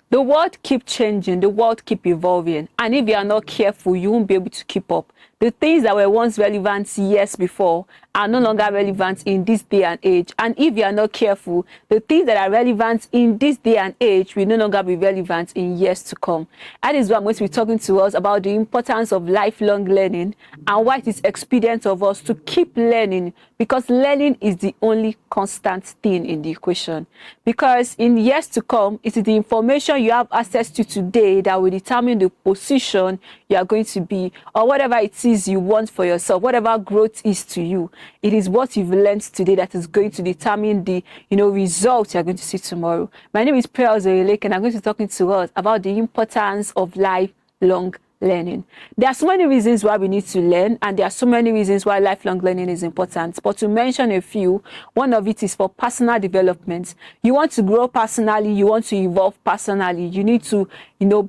The world keep changing, the world keep evolving, and if you are not careful, you won't be able to keep up. The things that were once relevant years before are no longer relevant in this day and age. And if you are not careful, the things that are relevant in this day and age will no longer be relevant in years to come. That is why I'm going to be talking to us about the importance of lifelong learning and why it is expedient of us to keep learning, because learning is the only constant thing in the equation. Because in years to come, it is the information you have access to today that will determine the position you are going to be, or whatever it is you want for yourself, whatever growth is to you. It is what you've learned today that is going to determine the results you're going to see tomorrow. My name is Priya Ozoyeleke, and I'm going to be talking to us about the importance of lifelong learning. There are so many reasons why we need to learn, and there are so many reasons why lifelong learning is important. But to mention a few, one of it is for personal development. You want to grow personally, you want to evolve personally, you need to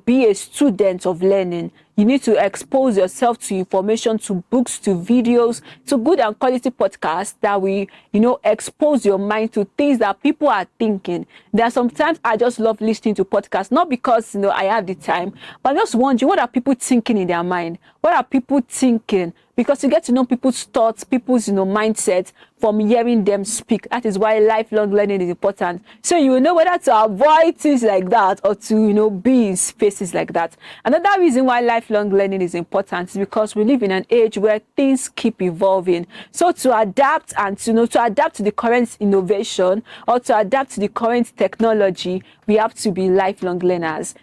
be a student of learning. You need to expose yourself to information, to books, to videos, to good and quality podcasts that will, expose your mind to things that people are thinking. There are sometimes I just love listening to podcasts, not because, I have the time, but I just wonder, what are people thinking in their mind? What are people thinking? Because you get to know people's thoughts, people's, mindset from hearing them speak. That is why lifelong learning is important. So you will know whether to avoid things like that or to, be in spaces like that. Another reason why lifelong learning is important is because we live in an age where things keep evolving. So to adapt and to adapt to the current innovation or to adapt to the current technology, we have to be lifelong learners.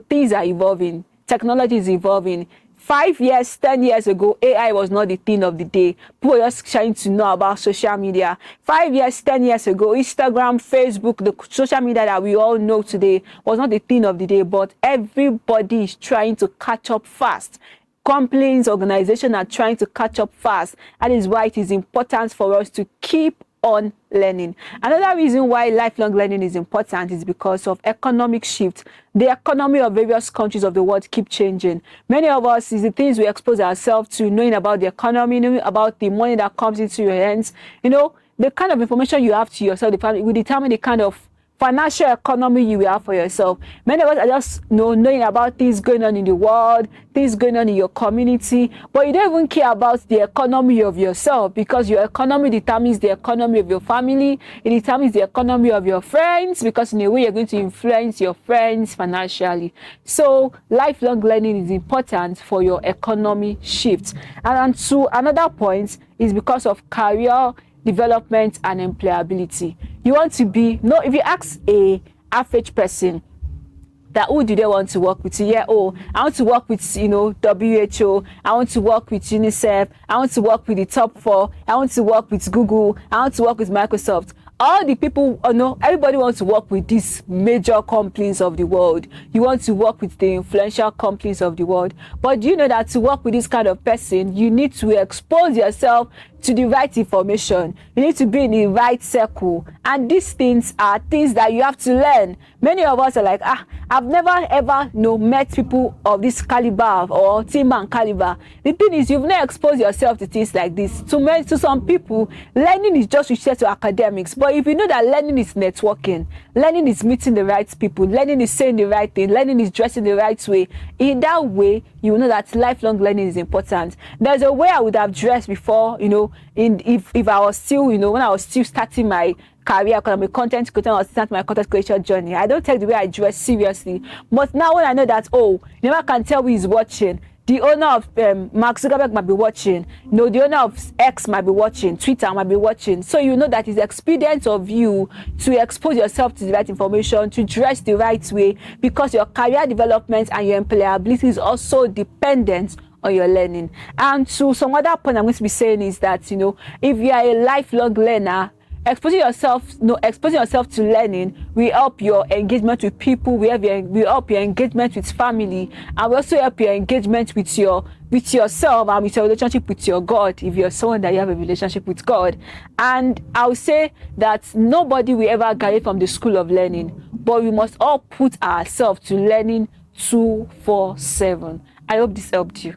Things are evolving. Technology is evolving. 5 years, 10 years ago, AI was not the thing of the day. People were just trying to know about social media. 5 years, 10 years ago, Instagram, Facebook, the social media that we all know today was not the thing of the day, but everybody is trying to catch up fast. Companies, organizations are trying to catch up fast. That is why it is important for us to keep on learning. Another reason why lifelong learning is important is because of economic shift. The economy of various countries of the world keep changing. Many of us, is the things we expose ourselves to, knowing about the economy, knowing about the money that comes into your hands. The kind of information you have to yourself, the family, will determine the kind of financial economy you will have for yourself. Many of us are just knowing about things going on in the world, things going on in your community, but you don't even care about the economy of yourself, because your economy determines the economy of your family. It determines the economy of your friends, because in a way you're going to influence your friends financially. So lifelong learning is important for your economy shift. And to another point is because of career development and employability. You want to be, if you ask a average person that who do they want to work with, I want to work with WHO, I want to work with UNICEF, I want to work with the top 4, I want to work with Google, I want to work with Microsoft. All the people, everybody wants to work with these major companies of the world. You want to work with the influential companies of the world. But do you know that to work with this kind of person, you need to expose yourself to the right information. You need to be in the right circle. And these things are things that you have to learn. Many of us are like, I've never ever met people of this caliber or team and caliber. The thing is, you've not exposed yourself to things like this. To some people, learning is just restricted to academics. But if you know that learning is networking, learning is meeting the right people, learning is saying the right thing, learning is dressing the right way, in that way, you know that lifelong learning is important. There's a way I would have dressed before, if I was still, when I was still starting my career, because I'm a content creator, I was starting my content creation journey. I don't take the way I dress seriously. But now when I know that, you never can tell who is watching. The owner of Mark Zuckerberg might be watching. The owner of X might be watching. Twitter might be watching. So you know that it's expedient of you to expose yourself to the right information, to dress the right way, because your career development and your employability is also dependent on your learning. And to some other point I'm going to be saying is that, if you are a lifelong learner, exposing yourself to learning will help your engagement with people, will help your engagement with family, and will also help your engagement with yourself and with your relationship with your God, if you're someone that you have a relationship with God. And I'll say that nobody will ever graduate from the school of learning, but we must all put ourselves to learning 24/7. I hope this helped you.